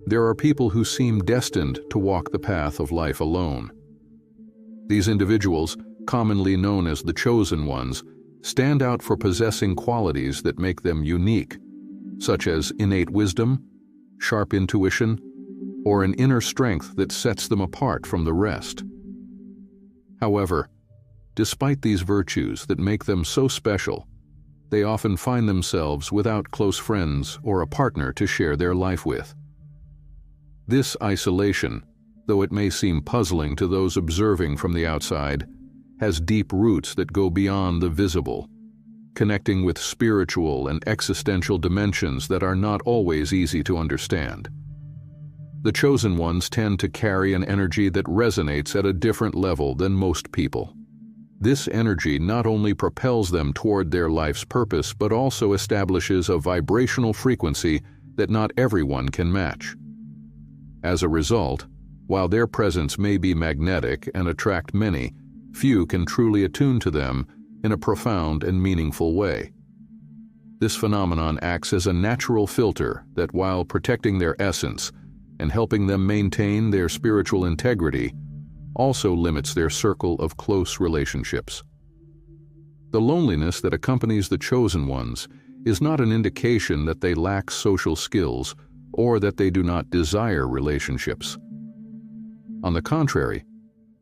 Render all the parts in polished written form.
there are people who seem destined to walk the path of life alone. These individuals, commonly known as the chosen ones, stand out for possessing qualities that make them unique, such as innate wisdom, sharp intuition, or an inner strength that sets them apart from the rest. However, despite these virtues that make them so special, they often find themselves without close friends or a partner to share their life with. This isolation, though it may seem puzzling to those observing from the outside, has deep roots that go beyond the visible, connecting with spiritual and existential dimensions that are not always easy to understand. The chosen ones tend to carry an energy that resonates at a different level than most people. This energy not only propels them toward their life's purpose, but also establishes a vibrational frequency that not everyone can match. As a result, while their presence may be magnetic and attract many, few can truly attune to them in a profound and meaningful way. This phenomenon acts as a natural filter that, while protecting their essence and helping them maintain their spiritual integrity, also limits their circle of close relationships. The loneliness that accompanies the chosen ones is not an indication that they lack social skills or that they do not desire relationships. On the contrary,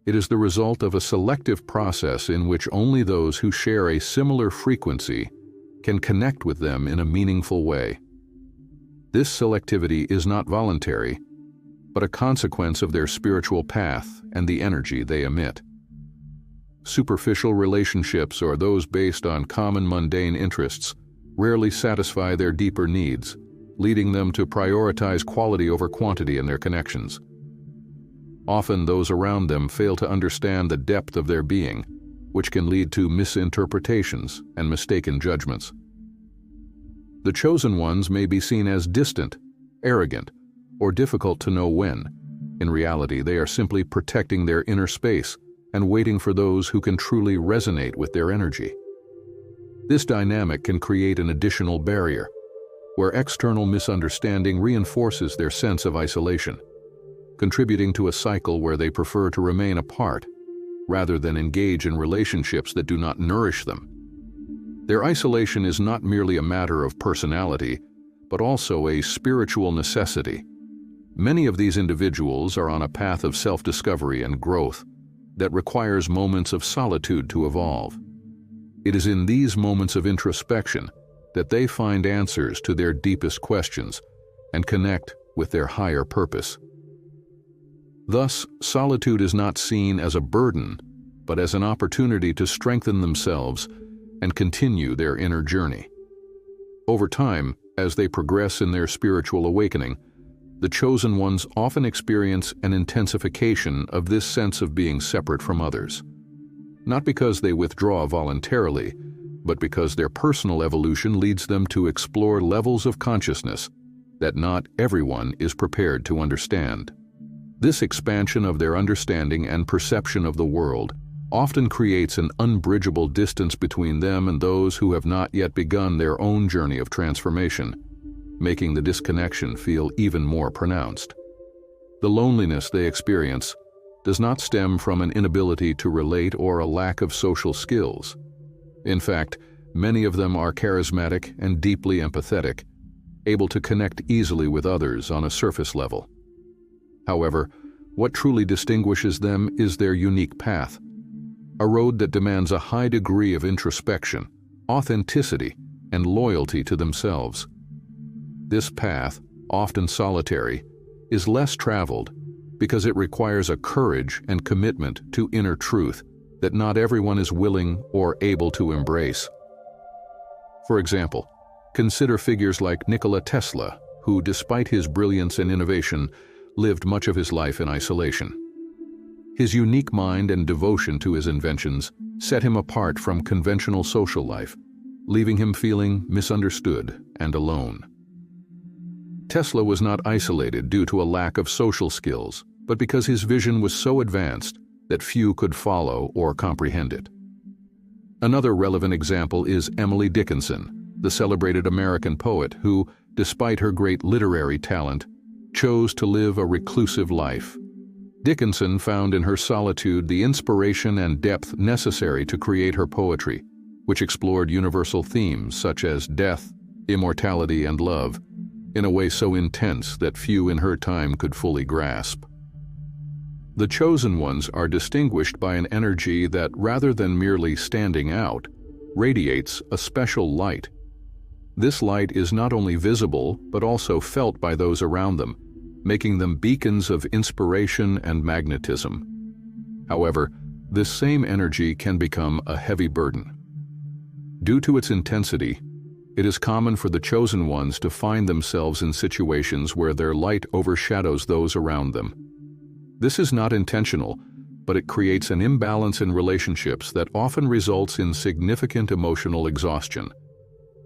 it is the result of a selective process in which only those who share a similar frequency can connect with them in a meaningful way. This selectivity is not voluntary, but a consequence of their spiritual path and the energy they emit. Superficial relationships, or those based on common mundane interests, rarely satisfy their deeper needs, leading them to prioritize quality over quantity in their connections. Often those around them fail to understand the depth of their being, which can lead to misinterpretations and mistaken judgments. The chosen ones may be seen as distant, arrogant, or difficult to know when. In reality, they are simply protecting their inner space and waiting for those who can truly resonate with their energy. This dynamic can create an additional barrier, where external misunderstanding reinforces their sense of isolation, contributing to a cycle where they prefer to remain apart rather than engage in relationships that do not nourish them. Their isolation is not merely a matter of personality, but also a spiritual necessity. Many of these individuals are on a path of self-discovery and growth that requires moments of solitude to evolve. It is in these moments of introspection that they find answers to their deepest questions and connect with their higher purpose. Thus, solitude is not seen as a burden, but as an opportunity to strengthen themselves and continue their inner journey. Over time, as they progress in their spiritual awakening, the chosen ones often experience an intensification of this sense of being separate from others. Not because they withdraw voluntarily, but because their personal evolution leads them to explore levels of consciousness that not everyone is prepared to understand. This expansion of their understanding and perception of the world often creates an unbridgeable distance between them and those who have not yet begun their own journey of transformation, making the disconnection feel even more pronounced. The loneliness they experience does not stem from an inability to relate or a lack of social skills. In fact, many of them are charismatic and deeply empathetic, able to connect easily with others on a surface level. However, what truly distinguishes them is their unique path, a road that demands a high degree of introspection, authenticity, and loyalty to themselves. This path, often solitary, is less traveled because it requires a courage and commitment to inner truth that not everyone is willing or able to embrace. For example, consider figures like Nikola Tesla, who, despite his brilliance and innovation, lived much of his life in isolation. His unique mind and devotion to his inventions set him apart from conventional social life, leaving him feeling misunderstood and alone. Tesla was not isolated due to a lack of social skills, but because his vision was so advanced that few could follow or comprehend it. Another relevant example is Emily Dickinson, the celebrated American poet who, despite her great literary talent, chose to live a reclusive life. Dickinson found in her solitude the inspiration and depth necessary to create her poetry, which explored universal themes such as death, immortality, and love, in a way so intense that few in her time could fully grasp. The chosen ones are distinguished by an energy that, rather than merely standing out, radiates a special light. This light is not only visible but also felt by those around them, making them beacons of inspiration and magnetism. However, this same energy can become a heavy burden. Due to its intensity, it is common for the chosen ones to find themselves in situations where their light overshadows those around them. This is not intentional, but it creates an imbalance in relationships that often results in significant emotional exhaustion.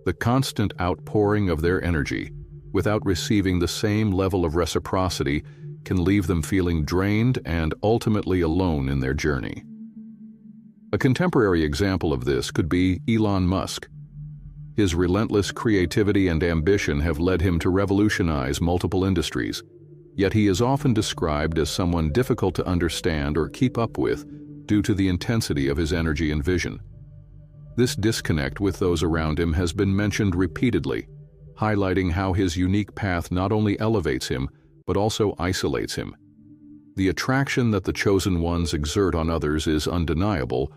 The constant outpouring of their energy, without receiving the same level of reciprocity, can leave them feeling drained and ultimately alone in their journey. A contemporary example of this could be Elon Musk. His relentless creativity and ambition have led him to revolutionize multiple industries, yet he is often described as someone difficult to understand or keep up with due to the intensity of his energy and vision. This disconnect with those around him has been mentioned repeatedly, highlighting how his unique path not only elevates him, but also isolates him. The attraction that the chosen ones exert on others is undeniable,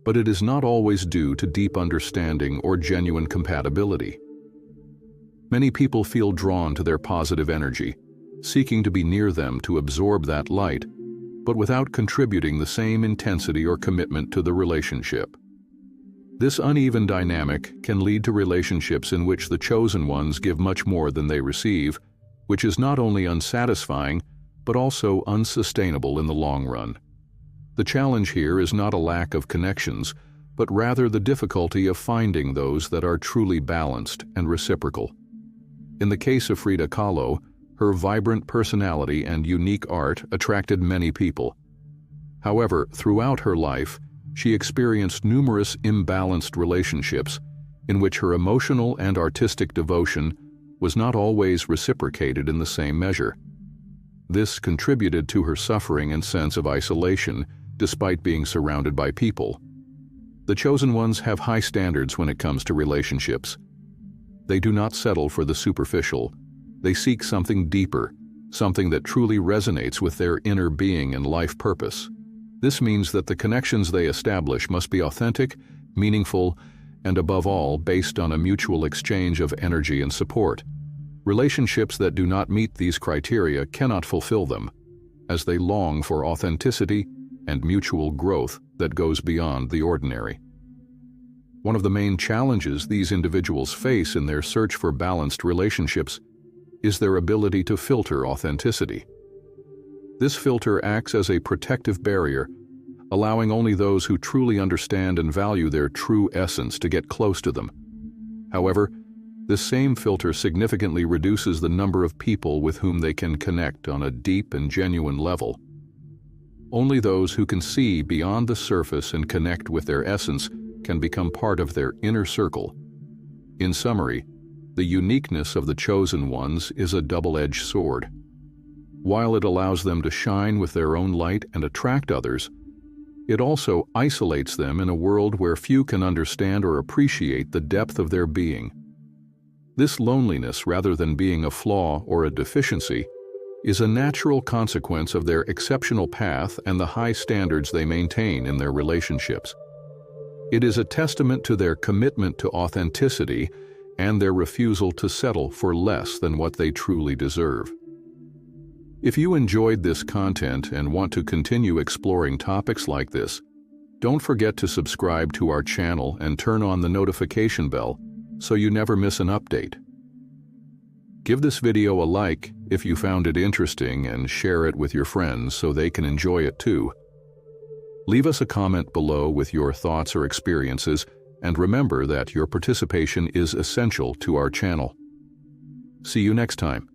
but it is not always due to deep understanding or genuine compatibility. Many people feel drawn to their positive energy, seeking to be near them to absorb that light, but without contributing the same intensity or commitment to the relationship. This uneven dynamic can lead to relationships in which the chosen ones give much more than they receive, which is not only unsatisfying, but also unsustainable in the long run. The challenge here is not a lack of connections, but rather the difficulty of finding those that are truly balanced and reciprocal. In the case of Frida Kahlo, her vibrant personality and unique art attracted many people. However, throughout her life, she experienced numerous imbalanced relationships in which her emotional and artistic devotion was not always reciprocated in the same measure. This contributed to her suffering and sense of isolation, despite being surrounded by people. The chosen ones have high standards when it comes to relationships. They do not settle for the superficial. They seek something deeper, something that truly resonates with their inner being and life purpose. This means that the connections they establish must be authentic, meaningful, and above all, based on a mutual exchange of energy and support. Relationships that do not meet these criteria cannot fulfill them, as they long for authenticity and mutual growth that goes beyond the ordinary. One of the main challenges these individuals face in their search for balanced relationships is their ability to filter authenticity. This filter acts as a protective barrier, allowing only those who truly understand and value their true essence to get close to them. However, this same filter significantly reduces the number of people with whom they can connect on a deep and genuine level. Only those who can see beyond the surface and connect with their essence can become part of their inner circle. In summary, the uniqueness of the chosen ones is a double-edged sword. While it allows them to shine with their own light and attract others, it also isolates them in a world where few can understand or appreciate the depth of their being. This loneliness, rather than being a flaw or a deficiency, is a natural consequence of their exceptional path and the high standards they maintain in their relationships. It is a testament to their commitment to authenticity and their refusal to settle for less than what they truly deserve. If you enjoyed this content and want to continue exploring topics like this, don't forget to subscribe to our channel and turn on the notification bell so you never miss an update. Give this video a like if you found it interesting and share it with your friends so they can enjoy it too. Leave us a comment below with your thoughts or experiences, and remember that your participation is essential to our channel. See you next time.